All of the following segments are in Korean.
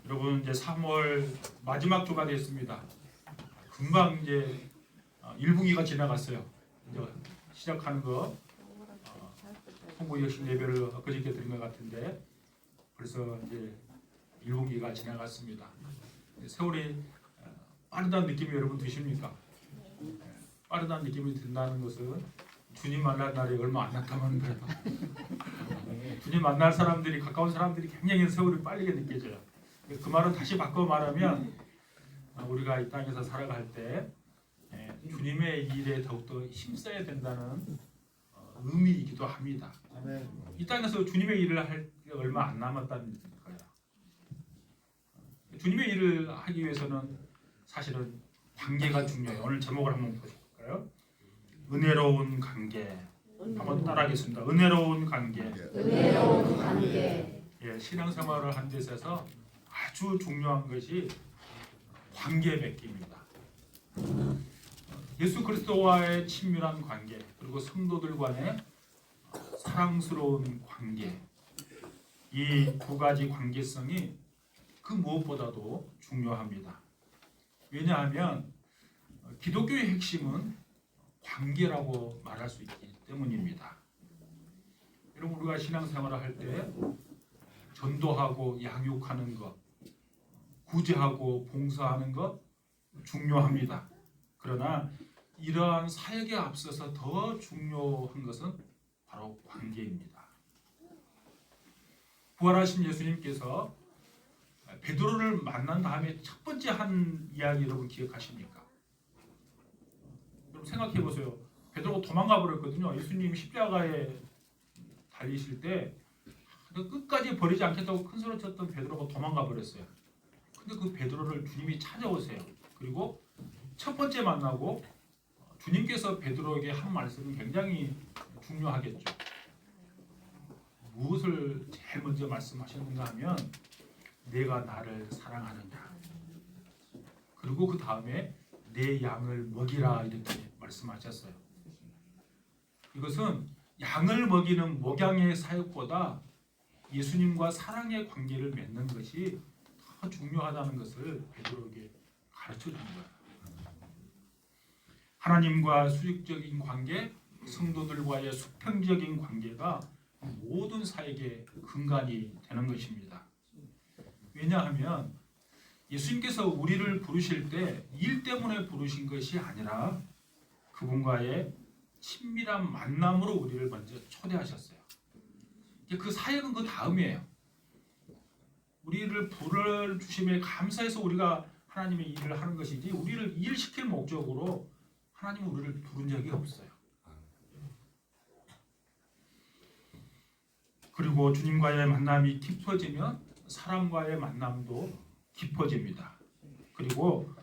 여러분 이제 3월 마지막 주가 됐습니다. 금방 이제 1분기가 지나갔어요. 이제 시작하는 거 홍보 여신 예배를 엊그저께 드린 것 같은데 벌써 이제 1분기가 지나갔습니다. 세월이 빠르다는 느낌이 여러분 드십니까? 빠르다는 느낌이 든다는 것은 주님 만날 날이 얼마 안 남았다는 거예요. 주님 만날 사람들이 가까운 사람들이 굉장히 세월이 빠르게 느껴져요. 그 말은 다시 바꿔 말하면 우리가 이 땅에서 살아갈 때 주님의 일에 더욱더 힘써야 된다는 의미이기도 합니다. 이 땅에서 주님의 일을 할 게 얼마 안 남았다는 거예요. 주님의 일을 하기 위해서는 사실은 관계가 중요해요. 오늘 제목을 한번 보실까요? 은혜로운 관계. 한번 따라하겠습니다. 은혜로운 관계. 은혜로운 관계. 예, 신앙생활을 하는 데 있어서 아주 중요한 것이 관계 맺기입니다. 예수 그리스도와의 친밀한 관계, 그리고 성도들 간의 사랑스러운 관계, 이 두 가지 관계성이 그 무엇보다도 중요합니다. 왜냐하면 기독교의 핵심은 관계라고 말할 수 있기 때문입니다. 여러분, 우리가 신앙생활을 할 때 전도하고 양육하는 것, 구제하고 봉사하는 것 중요합니다. 그러나 이러한 사역에 앞서서 더 중요한 것은 바로 관계입니다. 부활하신 예수님께서 베드로를 만난 다음에 첫 번째 한 이야기 여러분 기억하십니까? 여러분 생각해 보세요. 베드로가 도망가 버렸거든요. 예수님 십자가에 달리실 때 끝까지 버리지 않겠다고 큰 소리 쳤던 베드로가 도망가 버렸어요. 근데 그 베드로를 주님이 찾아오세요. 그리고 첫 번째 만나고 주님께서 베드로에게 한 말씀은 굉장히 중요하겠죠. 무엇을 제일 먼저 말씀하셨는가 하면 내가 나를 사랑하느냐. 그리고 그 다음에 내 양을 먹이라 이렇게 말씀하셨어요. 이것은 양을 먹이는 목양의 사역보다 예수님과 사랑의 관계를 맺는 것이 더 중요하다는 것을 베드로에게 가르쳐 준 거예요. 하나님과 수직적인 관계, 성도들과의 수평적인 관계가 모든 사역의 근간이 되는 것입니다. 왜냐하면 예수님께서 우리를 부르실 때 일 때문에 부르신 것이 아니라 그분과의 친밀한 만남으로 우리를 먼저 초대하셨어요. 그 사역은 그 다음이에요. 우리를 부르심에 감사해서 우리가 하나님의 일을 하는 것이지 우리를 일시킬 목적으로 하나님은 우리를 부른 적이 없어요. 그리고 주님과의 만남이 깊어지면 사람과의 만남도 깊어집니다. 그리고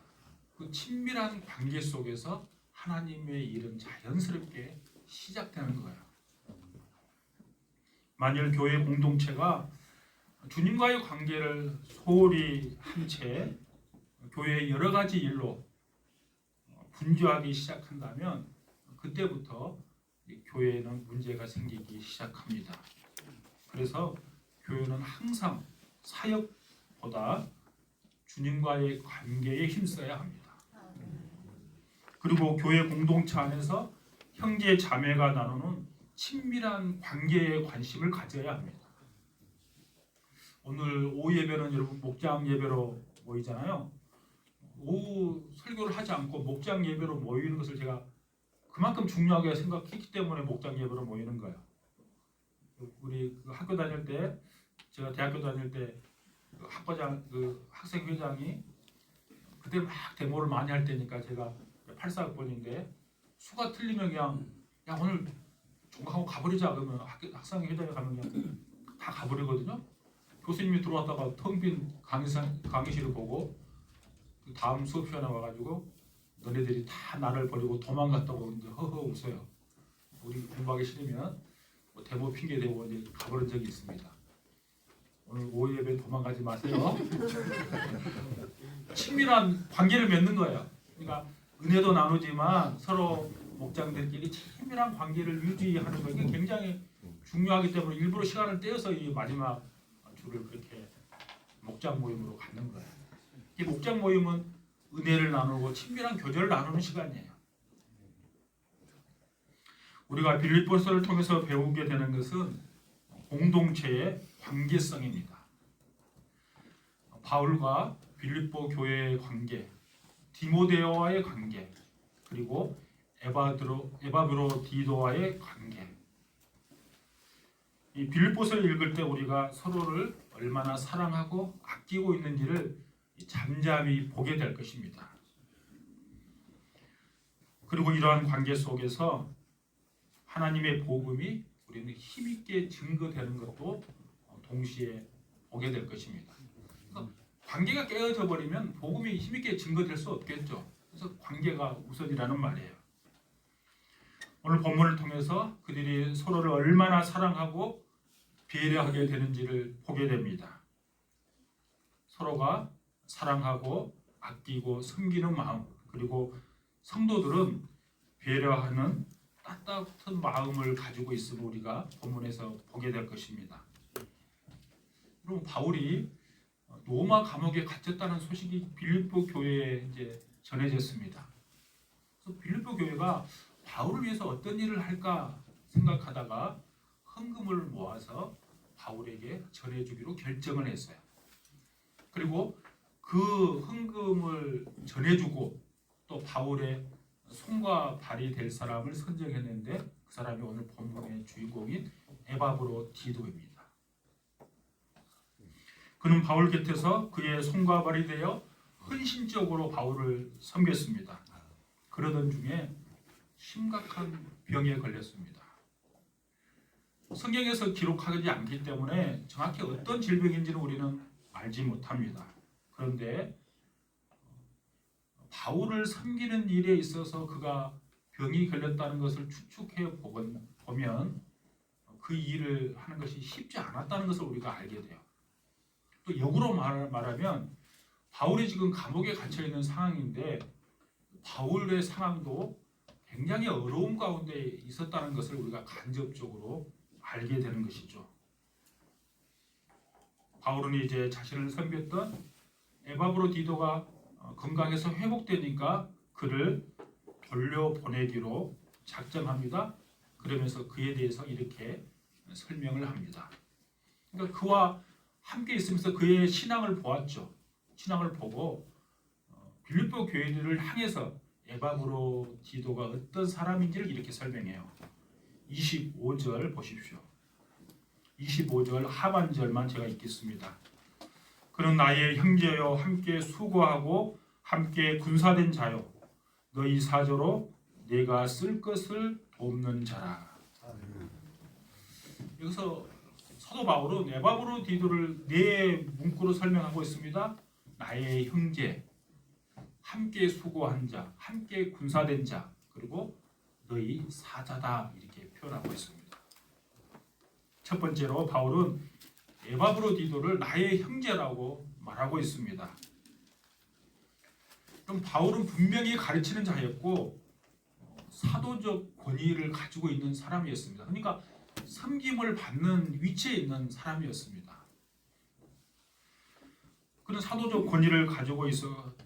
그 친밀한 관계 속에서 하나님의 일은 자연스럽게 시작되는 거예요. 만일 교회 공동체가 주님과의 관계를 소홀히 한 채 교회의 여러 가지 일로 분주하기 시작한다면 그때부터 교회에는 문제가 생기기 시작합니다. 그래서 교회는 항상 사역보다 주님과의 관계에 힘써야 합니다. 그리고 교회 공동체 안에서 형제 자매가 나누는 친밀한 관계에 관심을 가져야 합니다. 오늘 오후 예배는 여러분 목장 예배로 모이잖아요. 오후 설교를 하지 않고 목장 예배로 모이는 것을 제가 그만큼 중요하게 생각했기 때문에 목장 예배로 모이는 거예요. 우리 학교 다닐 때, 제가 대학교 다닐 때 학과장, 학생 회장이 그때 막 데모를 많이 할 때니까 제가 84학번인데 수가 틀리면 그냥 야 오늘 종강하고 가버리자 그러면 학생 회장이 가면 그냥 다 가버리거든요. 교수님이 들어왔다가 텅 빈 강의실을 보고 그 다음 수업 시간에 와가지고 너네들이 다 나를 버리고 도망갔다고 이제 허허 웃어요. 우리 공부하기 싫으면 뭐 데모 핑계 대고 이제 가버린 적이 있습니다. 오늘 오후 예배 도망가지 마세요. 친밀한 관계를 맺는 거예요. 그러니까 은혜도 나누지만 서로 목장들끼리 친밀한 관계를 유지하는 것이 굉장히 중요하기 때문에 일부러 시간을 떼어서 이 마지막 주를 그렇게 목장 목장 모임으로 갖는 거예요. 이 목장 모임은 은혜를 나누고 친밀한 교제를 나누는 시간이에요. 우리가 빌립보서를 통해서 배우게 되는 것은 공동체의 관계성입니다. 바울과 빌립보 교회의 관계, 디모데와의 관계, 그리고 에바브로디도와의 관계. 이 빌립보서를 읽을 때 우리가 서로를 얼마나 사랑하고 아끼고 있는지를 잠잠히 보게 될 것입니다. 그리고 이러한 관계 속에서 하나님의 복음이 우리는 힘있게 증거되는 것도 동시에 보게 될 것입니다. 그래서 관계가 깨어져 버리면 복음이 힘있게 증거될 수 없겠죠. 그래서 관계가 우선이라는 말이에요. 오늘 본문을 통해서 그들이 서로를 얼마나 사랑하고 배려하게 되는지를 보게 됩니다. 서로가 사랑하고 아끼고 섬기는 마음, 그리고 성도들은 배려하는 따뜻한 마음을 가지고 있음을 우리가 본문에서 보게 될 것입니다. 그럼 바울이 로마 감옥에 갇혔다는 소식이 빌립보 교회에 이제 전해졌습니다. 그래서 빌립보 교회가 바울을 위해서 어떤 일을 할까 생각하다가 헌금을 모아서 바울에게 전해주기로 결정을 했어요. 그리고 그 헌금을 전해주고 또 바울의 손과 발이 될 사람을 선정했는데 그 사람이 오늘 본문의 주인공인 에바브로디도입니다. 그는 바울 곁에서 그의 손과 발이 되어 헌신적으로 바울을 섬겼습니다. 그러던 중에 심각한 병에 걸렸습니다. 성경에서 기록하지 않기 때문에 정확히 어떤 질병인지는 우리는 알지 못합니다. 그런데 바울을 섬기는 일에 있어서 그가 병이 걸렸다는 것을 추측해 보면 그 일을 하는 것이 쉽지 않았다는 것을 우리가 알게 돼요. 또 역으로 말하면 바울이 지금 감옥에 갇혀 있는 상황인데 바울의 상황도 굉장히 어려움 가운데 있었다는 것을 우리가 간접적으로 알게 되는 것이죠. 바울은 이제 자신을 섬겼던 에바브로디도가 건강해서 회복되니까 그를 돌려보내기로 작정합니다. 그러면서 그에 대해서 이렇게 설명을 합니다. 그러니까 그와 함께 있으면서 그의 신앙을 보았죠. 신앙을 보고 빌립보 교회들을 향해서 에바브로디도가 어떤 사람인지를 이렇게 설명해요. 25절 보십시오. 25절 하반절만 제가 읽겠습니다. 그는 나의 형제여 함께 수고하고 함께 군사된 자요 너희 사조로 내가 쓸 것을 돕는 자라. 여기서 사도 바울은 에바브로디도를 네 문구로 설명하고 있습니다. 나의 형제, 함께 수고한 자, 함께 군사된 자, 그리고 너희 사자다 이렇게 표현하고 있습니다. 첫 번째로 바울은 에바브로디도를 나의 형제라고 말하고 있습니다. 그럼 바울은 분명히 가르치는 자였고 사도적 권위를 가지고 있는 사람이었습니다. 그러니까 섬김을 받는 위치에 있는 사람이었습니다. 그는 사도적 권위를 가지고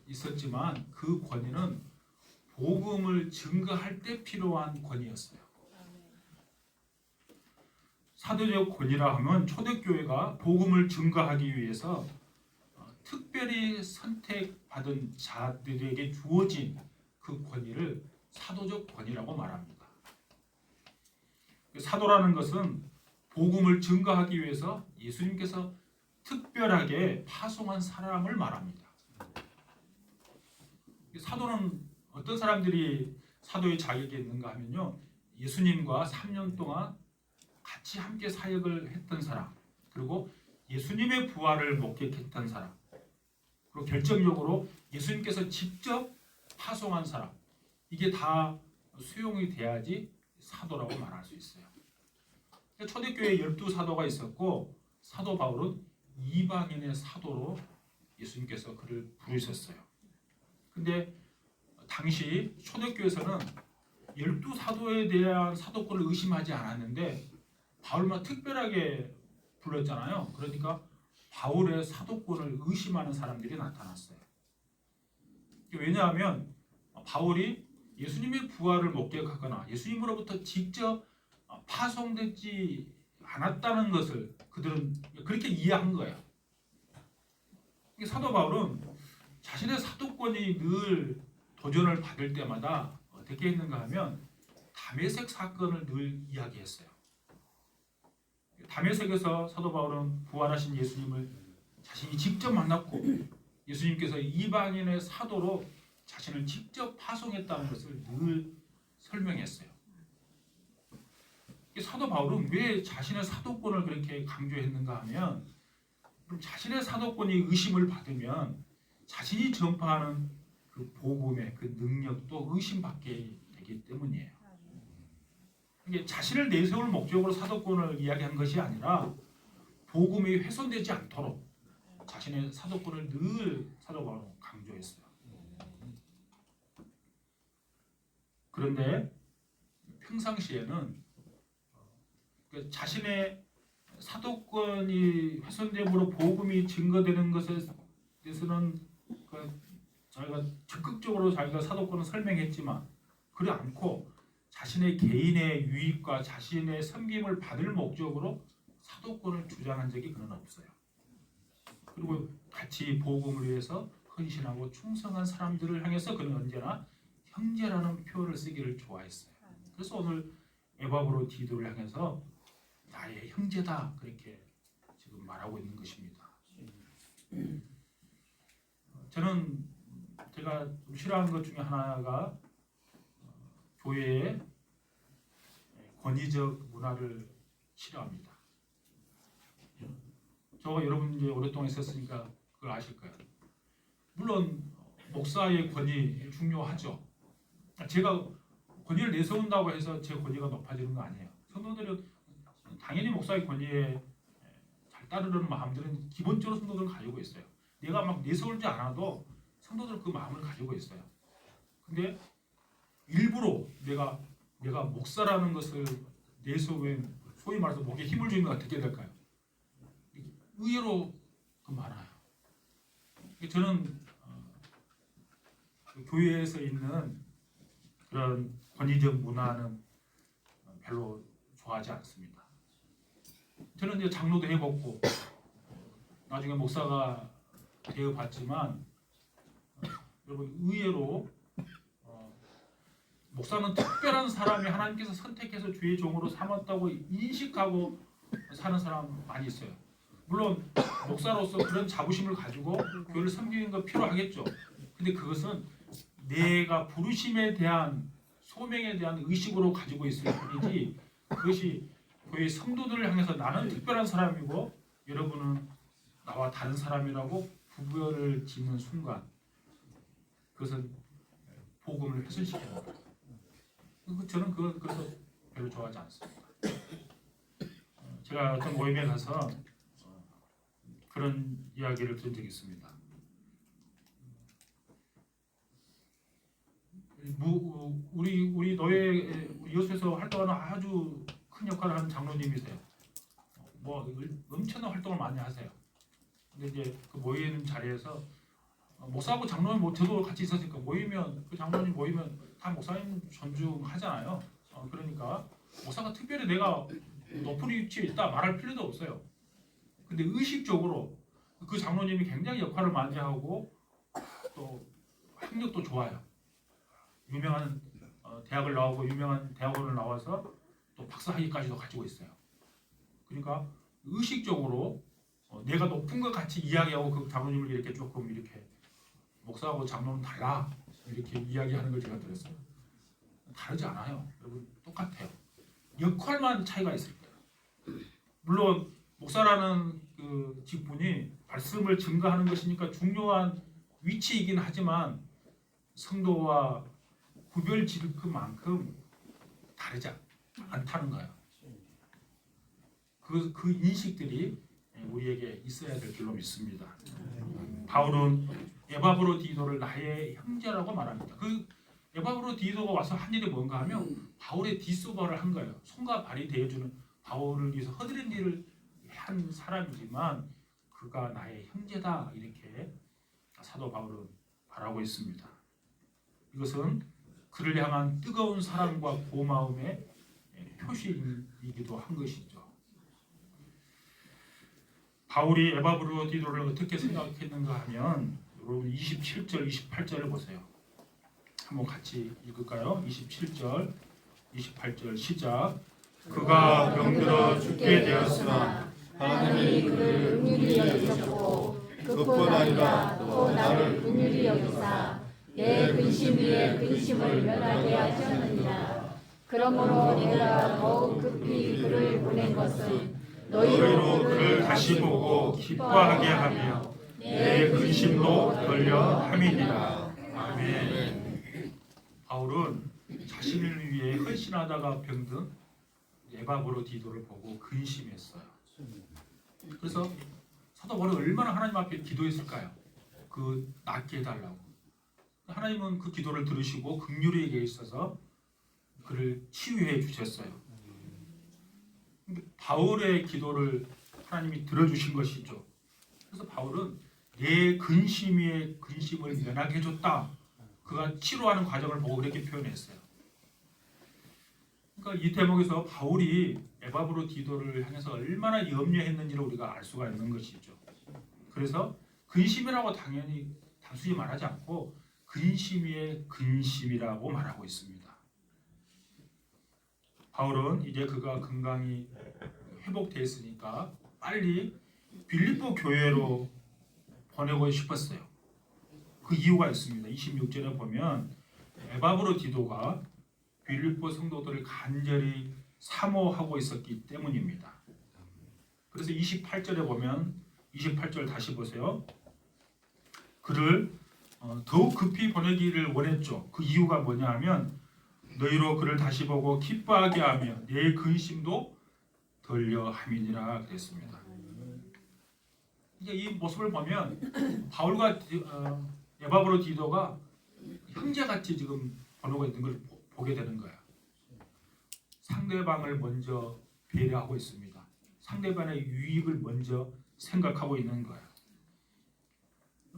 있었지만 그 권위는 복음을 증거할 때 필요한 권위였어요. 사도적 권위라 하면 초대교회가 복음을 증거하기 위해서 특별히 선택받은 자들에게 주어진 그 권위를 사도적 권위라고 말합니다. 사도라는 것은 복음을 증거하기 위해서 예수님께서 특별하게 파송한 사람을 말합니다. 사도는 어떤 사람들이 사도의 자격이 있는가 하면요, 예수님과 3년 동안 같이 함께 사역을 했던 사람, 그리고 예수님의 부활을 목격했던 사람, 그리고 결정적으로 예수님께서 직접 파송한 사람, 이게 다 수용이 돼야지 사도라고 말할 수 있어요. 초대교회에 12사도가 있었고 사도 바울은 이방인의 사도로 예수님께서 그를 부르셨어요. 근데 당시 초대교회에서는 12사도에 대한 사도권을 의심하지 않았는데 바울만 특별하게 불렀잖아요. 그러니까 바울의 사도권을 의심하는 사람들이 나타났어요. 왜냐하면 바울이 예수님의 부활을 목격하거나 예수님으로부터 직접 파송되지 않았다는 것을 그들은 그렇게 이해한 거예요. 사도 바울은 자신의 사도권이 늘 도전을 받을 때마다 어떻게 했는가 하면 다메섹 사건을 늘 이야기했어요. 다메섹에서 사도 바울은 부활하신 예수님을 자신이 직접 만났고 예수님께서 이방인의 사도로 자신을 직접 파송했다는 것을 늘 설명했어요. 사도 바울은 왜 자신의 사도권을 그렇게 강조했는가 하면 그럼 자신의 사도권이 의심을 받으면 자신이 전파하는 그 복음의 그 능력도 의심받게 되기 때문이에요. 이게 자신을 내세울 목적으로 사도권을 이야기한 것이 아니라 복음이 훼손되지 않도록 자신의 사도권을 늘 사도 바울은 강조했어요. 그런데 평상시에는 자신의 사도권이 훼손됨으로 복음이 증거되는 것에 대해서는 자기가 적극적으로 자기가 사도권을 설명했지만 그리 않고 자신의 개인의 유익과 자신의 섬김을 받을 목적으로 사도권을 주장한 적이 그는 없어요. 그리고 같이 복음을 위해서 헌신하고 충성한 사람들을 향해서 그는 언제나 형제라는 표현을 쓰기를 좋아했어요. 그래서 오늘 에바브로디도를 향해서 나의 형제다 그렇게 지금 말하고 있는 것입니다. 저는 제가 좀 싫어하는 것 중에 하나가 교회의 권위적 문화를 싫어합니다. 저 여러분 이제 오랫동안 있었으니까 그걸 아실 거예요. 물론 목사의 권위 중요하죠. 제가 권위를 내세운다고 해서 제 권위가 높아지는 거 아니에요. 성도들은 당연히 목사의 권위에 잘 따르려는 마음들은 기본적으로 성도들은 가지고 있어요. 내가 막 내세울지 않아도 성도들은 그 마음을 가지고 있어요. 근데 일부러 내가 목사라는 것을 내세우면 소위 말해서 목에 힘을 주면 어떻게 될까요? 의외로 그 많아요. 저는 교회에서 있는 그런 권위적 문화는 별로 좋아하지 않습니다. 저는 이제 장로도 해봤고 나중에 목사가 되어봤지만 여러분 의외로 목사는 특별한 사람이 하나님께서 선택해서 주의 종으로 삼았다고 인식하고 사는 사람 많이 있어요. 물론 목사로서 그런 자부심을 가지고 교회를 섬기는 거 필요하겠죠. 근데 그것은 내가 부르심에 대한 소명에 대한 의식으로 가지고 있을 뿐이지 그것이 교회 성도들을 향해서 나는 특별한 사람이고 여러분은 나와 다른 사람이라고 구별을 짓는 순간 그것은 복음을 훼손시키는 거예요. 저는 그래서 별로 좋아하지 않습니다. 제가 어떤 모임에 가서 그런 이야기를 들은 적이 있습니다. 우리 노예 우리 여수에서 활동하는 아주 큰 역할을 하는 장로님이세요. 뭐 엄청난 활동을 많이 하세요. 근데 이제 그 모이는 자리에서 목사하고 장로님 뭐 저도 같이 있었으니까 모이면 그 장로님 모이면 다 목사님 존중하잖아요. 그러니까 목사가 특별히 내가 높은 위치에 있다 말할 필요도 없어요. 근데 의식적으로 그 장로님이 굉장히 역할을 많이 하고 또 학력도 좋아요. 유명한 대학을 나오고 유명한 대학원을 나와서 또 박사 학위까지도 가지고 있어요. 그러니까 의식적으로 내가 높은 것 같이 이야기하고 그 장로님을 이렇게 조금 이렇게 목사하고 장로는 달라 이렇게 이야기하는 걸 제가 들었어요. 다르지 않아요. 여러분 똑같아요. 역할만 차이가 있을 거예요. 물론 목사라는 그 직분이 말씀을 증거하는 것이니까 중요한 위치이긴 하지만 성도와 구별 지을 그만큼 다르지 않다는 거예요. 그 인식들이 우리에게 있어야 될 줄로 믿습니다. 바울은 에바브로디도를 나의 형제라고 말합니다. 그 에바브로디도가 와서 한 일이 뭔가 하면 바울의 뒷소발을 한 거예요. 손과 발이 되어주는 바울을 위해서 허드렛 일을 한 사람이지만 그가 나의 형제다 이렇게 사도 바울은 말하고 있습니다. 이것은 그를 향한 뜨거운 사랑과 고마움의 표시이기도 한 것이죠. 바울이 에바브로디도를 어떻게 생각했는가 하면 여러분 27절, 28절을 보세요. 한번 같이 읽을까요? 27절, 28절 시작. 그가 병들어 죽게 되었으나 하나님이 그를 긍휼히 여기셨고 그뿐 아니라 또 나를 긍휼히 여기사 내 근심 위에 근심을 면하게 하셨느니라. 그러므로 내가 더욱 급히 그를 보낸 것은 너희로 그를 다시 보고 기뻐하게 하며 내 근심도 덜려 함이니라. 아멘. 바울은 자신을 위해 헌신하다가 병든 에바브로디도를 보고 근심했어요. 그래서 사도 바울이 얼마나 하나님 앞에 기도했을까요? 그 낫게 해달라고. 하나님은 그 기도를 들으시고 긍휼히 여겨 있어서 그를 치유해 주셨어요. 바울의 기도를 하나님이 들어주신 것이죠. 그래서 바울은 내 근심 위에 근심을 면하게 해줬다. 그가 치료하는 과정을 보고 그렇게 표현했어요. 그러니까 이 대목에서 바울이 에바브로디도를 향해서 얼마나 염려했는지를 우리가 알 수가 있는 것이죠. 그래서 근심이라고 당연히 단순히 말하지 않고 근심 위에 근심이라고 말하고 있습니다. 바울은 이제 그가 건강이 회복됐으니까 빨리 빌립보 교회로 보내고 싶었어요. 그 이유가 있습니다. 26절에 보면 에바브로디도가 빌립보 성도들을 간절히 사모하고 있었기 때문입니다. 그래서 28절에 보면 28절 다시 보세요. 그를 더욱 급히 보내기를 원했죠. 그 이유가 뭐냐 하면 너희로 그를 다시 보고 기뻐하게 하며 내 근심도 덜려 함이니라 그랬습니다. 이제 이 모습을 보면 바울과 에바브로디도가 형제같이 지금 보내고 있는 걸 보게 되는 거야. 상대방을 먼저 배려하고 있습니다. 상대방의 유익을 먼저 생각하고 있는 거야.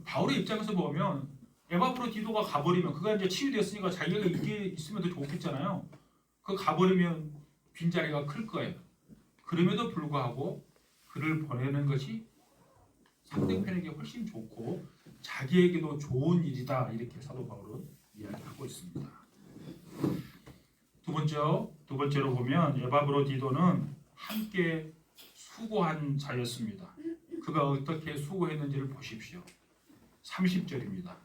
바울의 입장에서 보면 에바브로디도가 가버리면 그가 이제 치유됐으니까 자기가 이게 있으면 더 좋겠잖아요. 그 가버리면 빈자리가 클 거예요. 그럼에도 불구하고 그를 보내는 것이 상대편에게 훨씬 좋고 자기에게도 좋은 일이다 이렇게 사도 바울은 이야기하고 있습니다. 두 번째로 보면 에바브로디도는 함께 수고한 자였습니다. 그가 어떻게 수고했는지를 보십시오. 30절입니다.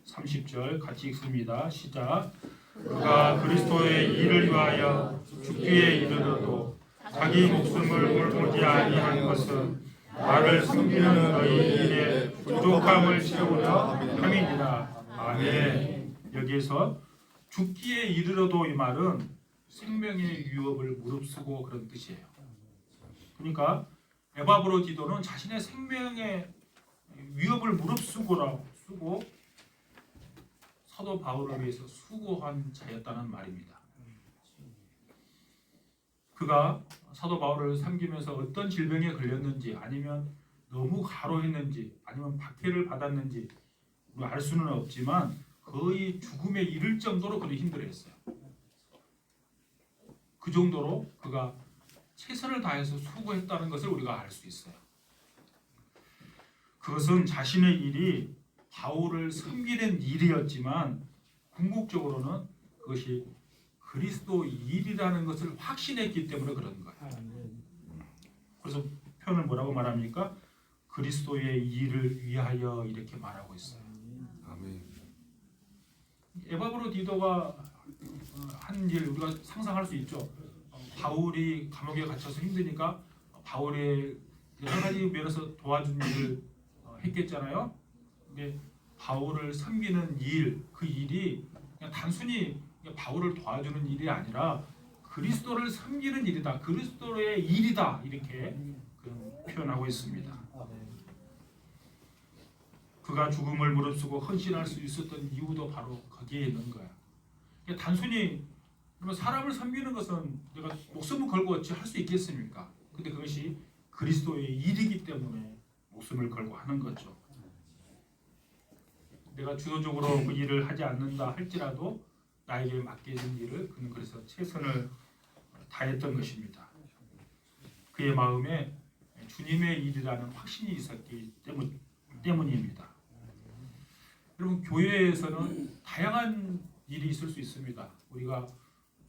30절 같이 읽습니다. 시작. 그가 그리스도의 일을 위하여 죽기에 이르러도 자기 목숨을 돌보지 아니한 것은 나를 섬기는 너희 일에 부족함을 채우려 함이니라. 아멘. 여기에서 죽기에 이르러도 이 말은 생명의 위협을 무릅쓰고 그런 뜻이에요. 그러니까 에바브로디도는 자신의 생명의 위협을 무릅쓰고 사도 바울을 위해서 수고한 자였다는 말입니다. 그가 사도 바울을 섬기면서 어떤 질병에 걸렸는지 아니면 너무 가로했는지 아니면 박해를 받았는지 알 수는 없지만 거의 죽음에 이를 정도로 그를 힘들어했어요. 그 정도로 그가 최선을 다해서 수고했다는 것을 우리가 알 수 있어요. 그것은 자신의 일이 바울을 섬기는 일이었지만 궁극적으로는 그것이 그리스도 일이라는 것을 확신했기 때문에 그런 거예요. 그래서 표현을 뭐라고 말합니까? 그리스도의 일을 위하여 이렇게 말하고 있어요. 아멘. 에바브로디도가 한 일 우리가 상상할 수 있죠. 바울이 감옥에 갇혀서 힘드니까 바울의 여러 가지 면에서 도와준 일을 했겠잖아요. 근데 바울을 섬기는 일, 그 일이 그냥 단순히 바울을 도와주는 일이 아니라 그리스도를 섬기는 일이다. 그리스도의 일이다. 이렇게 표현하고 있습니다. 그가 죽음을 무릅쓰고 헌신할 수 있었던 이유도 바로 거기에 있는 거야. 단순히 사람을 섬기는 것은 내가 목숨을 걸고 어찌 할 수 있겠습니까? 근데 그것이 그리스도의 일이기 때문에 목숨을 걸고 하는 거죠. 내가 주도적으로 그 일을 하지 않는다 할지라도 나에게 맡겨진 일을 그는 그래서 최선을 다했던 것입니다. 그의 마음에 주님의 일이라는 확신이 있었기 때문입니다. 여러분, 교회에서는 다양한 일이 있을 수 있습니다. 우리가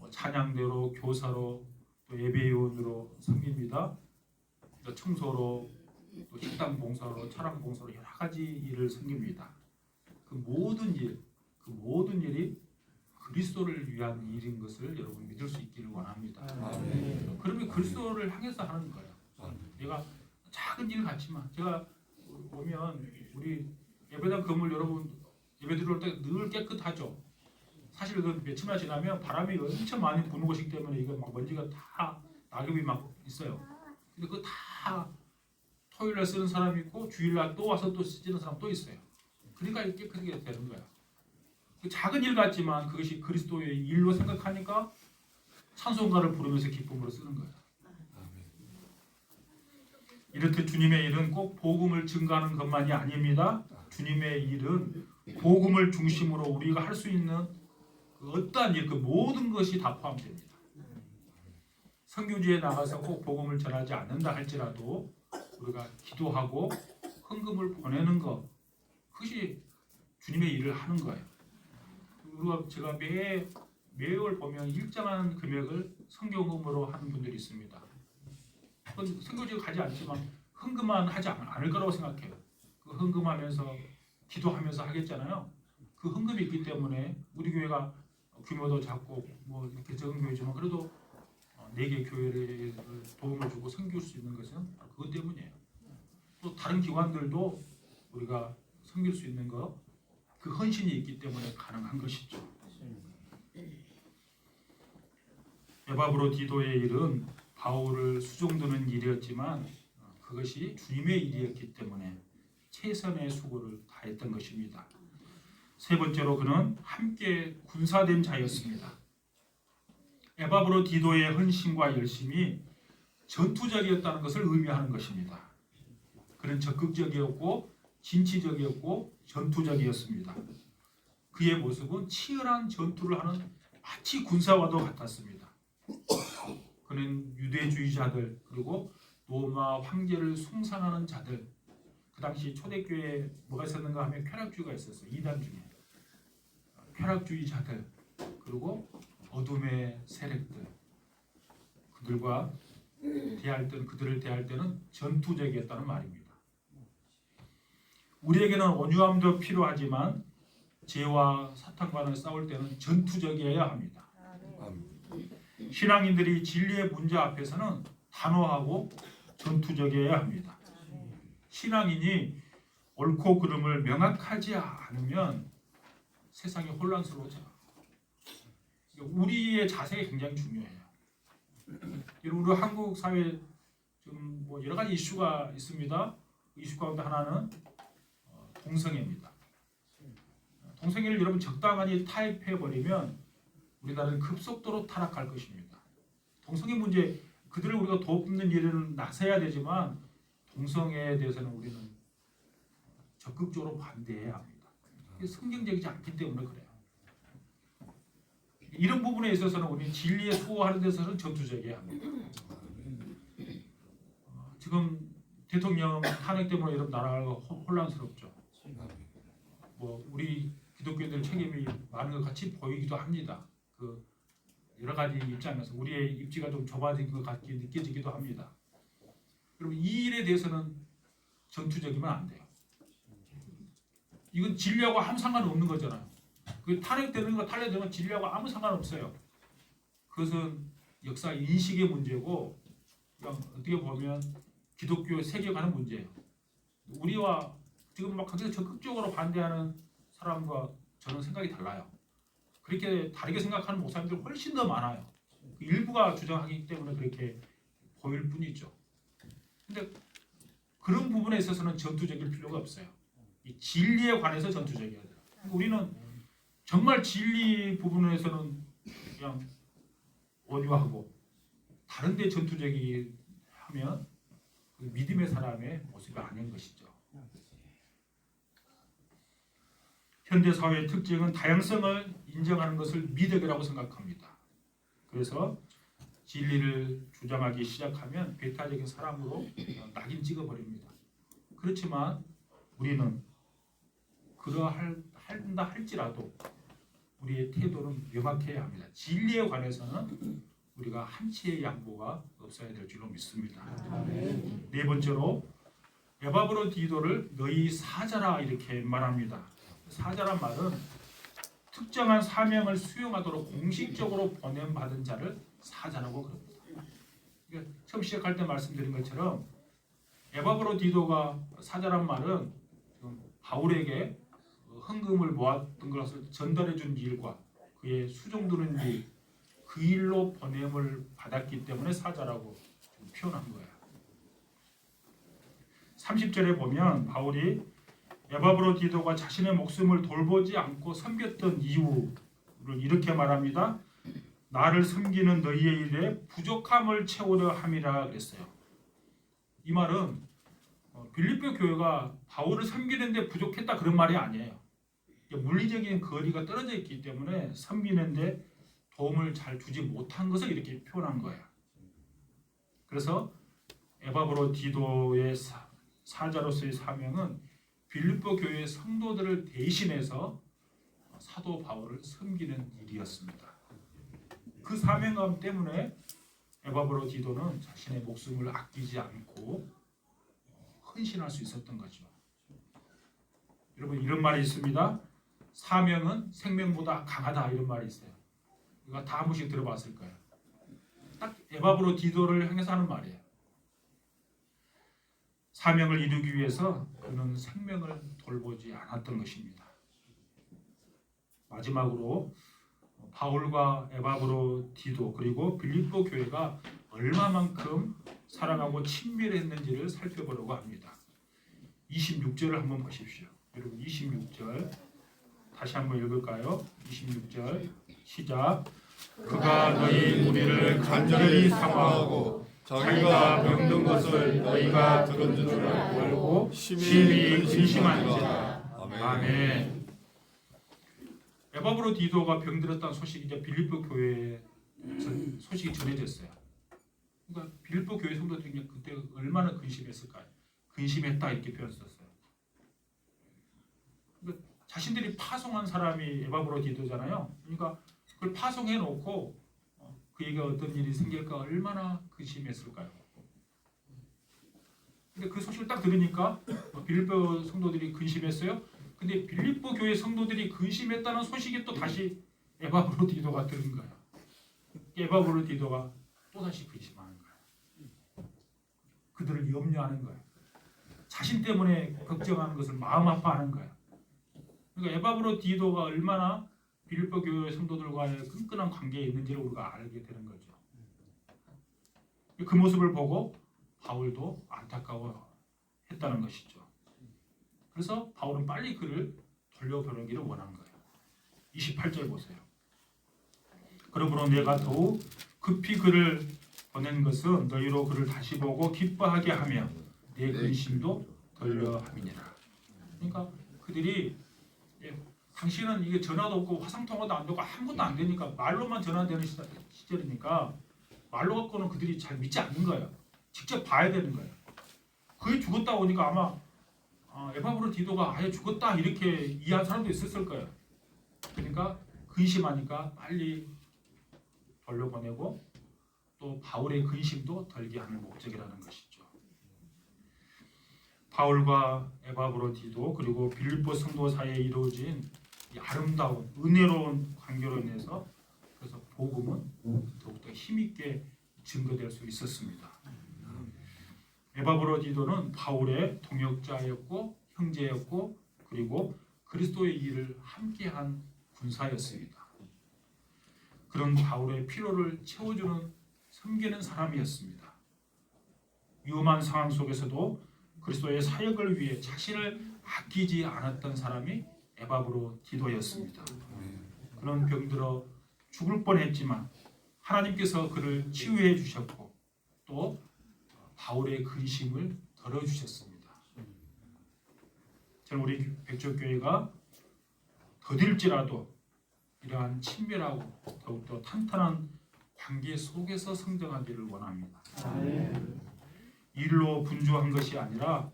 찬양대로, 교사로, 또 예배위원으로 섬깁니다. 또 청소로, 또 식당 봉사로, 차량 봉사로 여러 가지 일을 섬깁니다. 그 모든 일이 그리스도를 위한 일인 것을 여러분 믿을 수 있기를 원합니다. 그러면 그리스도를 향해서 하는 거예요. 내가 작은 일 같지만 제가 보면 우리 예배당 건물 여러분 예배 들어올 때 늘 깨끗하죠. 사실 그 며칠만 지나면 바람이 엄청 많이 부는 곳이기 때문에 이거 막 먼지가 다 낙엽이 막 있어요. 근데 그거 다 토요일날 쓰는 사람이 있고 주일날 또 와서 또 쓰는 사람 또 있어요. 그러니까 깨끗하게 되는 거야. 그 작은 일 같지만 그것이 그리스도의 일로 생각하니까 찬송가를 부르면서 기쁨으로 쓰는 거야. 이렇듯 주님의 일은 꼭 복음을 증거하는 것만이 아닙니다. 주님의 일은 복음을 중심으로 우리가 할 수 있는 그 어떠한 일, 그 모든 것이 다 포함됩니다. 선교지에 나가서 꼭 복음을 전하지 않는다 할지라도 우리가 기도하고 헌금을 보내는 것, 그것이 주님의 일을 하는 거예요. 우리가 제가 매월 보면 일정한 금액을 선교금으로 하는 분들이 있습니다. 선교지에 가지 않지만 헌금만 하지 않을 거라고 생각해요. 그 헌금하면서 기도하면서 하겠잖아요. 그 헌금이 있기 때문에 우리 교회가 규모도 작고 뭐 이렇게 적은 교회지만 그래도 4개 교회를 도움을 주고 섬길 수 있는 것은 그것 때문이에요. 또 다른 기관들도 우리가 섬길 수 있는 것, 그 헌신이 있기 때문에 가능한 것이죠. 에바브로 디도의 일은 바울을 수종드는 일이었지만 그것이 주님의 일이었기 때문에 최선의 수고를 다했던 것입니다. 세 번째로 그는 함께 군사된 자였습니다. 에바브로 디도의 헌신과 열심이 전투적이었다는 것을 의미하는 것입니다. 그는 적극적이었고 진취적이었고 전투적이었습니다. 그의 모습은 치열한 전투를 하는 마치 군사와도 같았습니다. 그는 유대주의자들 그리고 로마 황제를 숭상하는 자들, 그 당시 초대교회에 뭐가 있었는가 하면 쾌락주의가 있었어요. 이단 중에 쾌락주의자들 그리고 어둠의 세력들, 그들을 대할 때는 전투적이었다는 말입니다. 우리에게는 온유함도 필요하지만 죄와 사탄과는 싸울 때는 전투적이어야 합니다. 신앙인들이 진리의 문제 앞에서는 단호하고 전투적이어야 합니다. 신앙인이 옳고 그름을 명확하지 않으면 세상이 혼란스러워져요. 우리의 자세가 굉장히 중요해요. 우리 한국 사회에 좀 뭐 여러 가지 이슈가 있습니다. 이슈 가운데 하나는 동성애입니다. 동성애를 여러분 적당히 타협해 버리면 우리나라는 급속도로 타락할 것입니다. 동성애 문제 그들을 우리가 돕는 일은 나서야 되지만 동성애에 대해서는 우리는 적극적으로 반대해야 합니다. 성경적이지 않기 때문에 그래요. 이런 부분에 있어서는 우리는 진리에 수호하는 데서는 전투적이어야 합니다. 지금 대통령 탄핵 때문에 여러분 나라가 혼란스럽죠. 뭐 우리 기독교인들 책임이 많은 것 같이 보이기도 합니다. 그 여러 가지 입장에서 우리의 입지가 좀 좁아진 것 같게 느껴지기도 합니다. 여러분 이 일에 대해서는 전투적이면 안 돼요. 이건 진리하고 아무 상관없는 거잖아요. 그 탄핵되는 거 탄핵되면 진리하고 아무 상관없어요. 그것은 역사 인식의 문제고 그냥 어떻게 보면 기독교 세계관의 문제예요. 우리와 지금 막 거기서 적극적으로 반대하는 사람과 저는 생각이 달라요. 그렇게 다르게 생각하는 목사님들 훨씬 더 많아요. 일부가 주장하기 때문에 그렇게 보일 뿐이죠. 근데 그런 부분에 있어서는 전투적일 필요가 없어요. 이 진리에 관해서 전투적이어야 돼요. 우리는 정말 진리 부분에서는 그냥 온유하고 다른데 전투적이 하면 그 믿음의 사람의 모습이 아닌 것이죠. 현대 사회의 특징은 다양성을 인정하는 것을 미덕이라고 생각합니다. 그래서 진리를 주장하기 시작하면 배타적인 사람으로 낙인 찍어버립니다. 그렇지만 우리는 그러한다 할지라도 우리의 태도는 명확해야 합니다. 진리에 관해서는 우리가 한치의 양보가 없어야 될 줄로 믿습니다. 네 번째로 에바브로디도를 너희 사자라 이렇게 말합니다. 사자란 말은 특정한 사명을 수행하도록 공식적으로 보냄받은 자를 사자라고 그럽니다. 그러니까 처음 시작할 때 말씀드린 것처럼 에바브로디도가 사자란 말은 바울에게 헌금을 모았던 것을 전달해 준 일과 그의 수종드는 일, 그 일로 보냄을 받았기 때문에 사자라고 표현한 거예요. 30절에 보면 바울이 에바브로디도가 자신의 목숨을 돌보지 않고 섬겼던 이유를 이렇게 말합니다. 나를 섬기는 너희의 일에 부족함을 채우려 함이라 그랬어요. 이 말은 빌립보 교회가 바울을 섬기는데 부족했다 그런 말이 아니에요. 물리적인 거리가 떨어져 있기 때문에 섬기는데 도움을 잘 주지 못한 것을 이렇게 표현한 거예요. 그래서 에바브로디도의 사자로서의 사명은 빌립보 교회의 성도들을 대신해서 사도 바울을 섬기는 일이었습니다. 그 사명감 때문에 에바브로디도는 자신의 목숨을 아끼지 않고 헌신할 수 있었던 거죠. 여러분 이런 말이 있습니다. 사명은 생명보다 강하다 이런 말이 있어요. 이거 다 한 번씩 들어봤을 거예요. 딱 에바브로디도를 향해서 하는 말이에요. 사명을 이루기 위해서 그는 생명을 돌보지 않았던 것입니다. 마지막으로 바울과 에바브로디도 그리고 빌립보 교회가 얼마만큼 사랑하고 친밀했는지를 살펴보려고 합니다. 26절을 한번 보십시오. 여러분 26절 다시 한번 읽을까요? 26절 시작. 그가 너희 무리를 간절히 사모하고 자기가 병든 것을 너희가 들은 줄 알고 심히 근심하는지라. 아멘. 에바브로디도가 병들었다는 소식이 이제 빌립보 교회에 소식이 전해졌어요. 그러니까 빌립보 교회 성도들이 그때 얼마나 근심했을까요? 근심했다 이렇게 표현 썼어요. 그러니까 자신들이 파송한 사람이 에바브로디도잖아요. 그러니까 그걸 파송해 놓고 그에게 어떤 일이 생길까 얼마나 근심했을까요? 근데 그 소식을 딱 들으니까 빌립보 성도들이 근심했어요. 근데 빌립보 교회 성도들이 근심했다는 소식이 또 다시 에바브로디도가 들은 거예요. 에바브로디도가 또 다시 근심하는 거예요. 그들을 염려하는 거예요. 자신 때문에 걱정하는 것을 마음 아파하는 거예요. 그러니까 에바브로디도가 얼마나 빌립보 교회 성도들과의 끈끈한 관계에 있는지를 우리가 알게 되는 거죠. 그 모습을 보고 바울도 안타까워했다는 것이죠. 그래서 바울은 빨리 그를 돌려보내기를 원한 거예요. 28절 보세요. 그러므로 내가 더욱 급히 그를 보낸 것은 너희로 그를 다시 보고 기뻐하게 하며 내 근심도 덜려함이니라. 그러니까 그들이 당신은 이게 전화도 없고 화상통화도 안 되고 아무것도 안 되니까 말로만 전화되는 시절이니까 말로 갖고는 그들이 잘 믿지 않는 거예요. 직접 봐야 되는 거예요. 그게 죽었다 오니까 아마 에바브로디도가 아예 죽었다 이렇게 이해한 사람도 있었을 거예요. 그러니까 근심하니까 빨리 돌려보내고 또 바울의 근심도 덜게 하는 목적이라는 것이죠. 바울과 에바브로디도 그리고 빌립보 성도 사이에 이루어진 이 아름다운 은혜로운 관계로 인해서 그래서 복음은 더욱더 힘있게 증거될 수 있었습니다. 에바브로디도는 바울의 동역자였고 형제였고 그리고 그리스도의 일을 함께한 군사였습니다. 그런 바울의 필요를 채워주는 섬기는 사람이었습니다. 위험한 상황 속에서도 그리스도의 사역을 위해 자신을 아끼지 않았던 사람이 에바브로디도였습니다. 그는 병들어 죽을 뻔했지만 하나님께서 그를 치유해 주셨고 또 바울의 근심을 덜어주셨습니다. 저는 우리 백조교회가 더딜지라도 이러한 친밀하고 더욱더 탄탄한 관계 속에서 성장하기를 원합니다. 일로 분주한 것이 아니라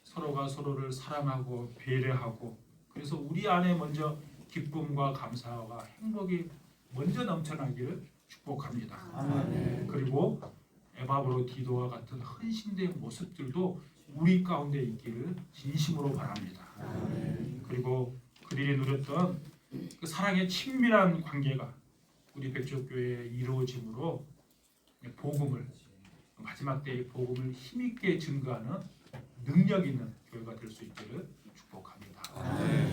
서로가 서로를 사랑하고 배려하고, 그래서 우리 안에 먼저 기쁨과 감사와 행복이 먼저 넘쳐나기를 축복합니다. 그리고 에바브로디도와 같은 헌신된 모습들도 우리 가운데 있기를 진심으로 바랍니다. 그리고 그들이 누렸던 그 사랑의 친밀한 관계가 우리 백조교회에 이루어짐으로 복음을, 마지막 때의 복음을 힘있게 증거하는 능력 있는 교회가 될 수 있기를 축복합니다.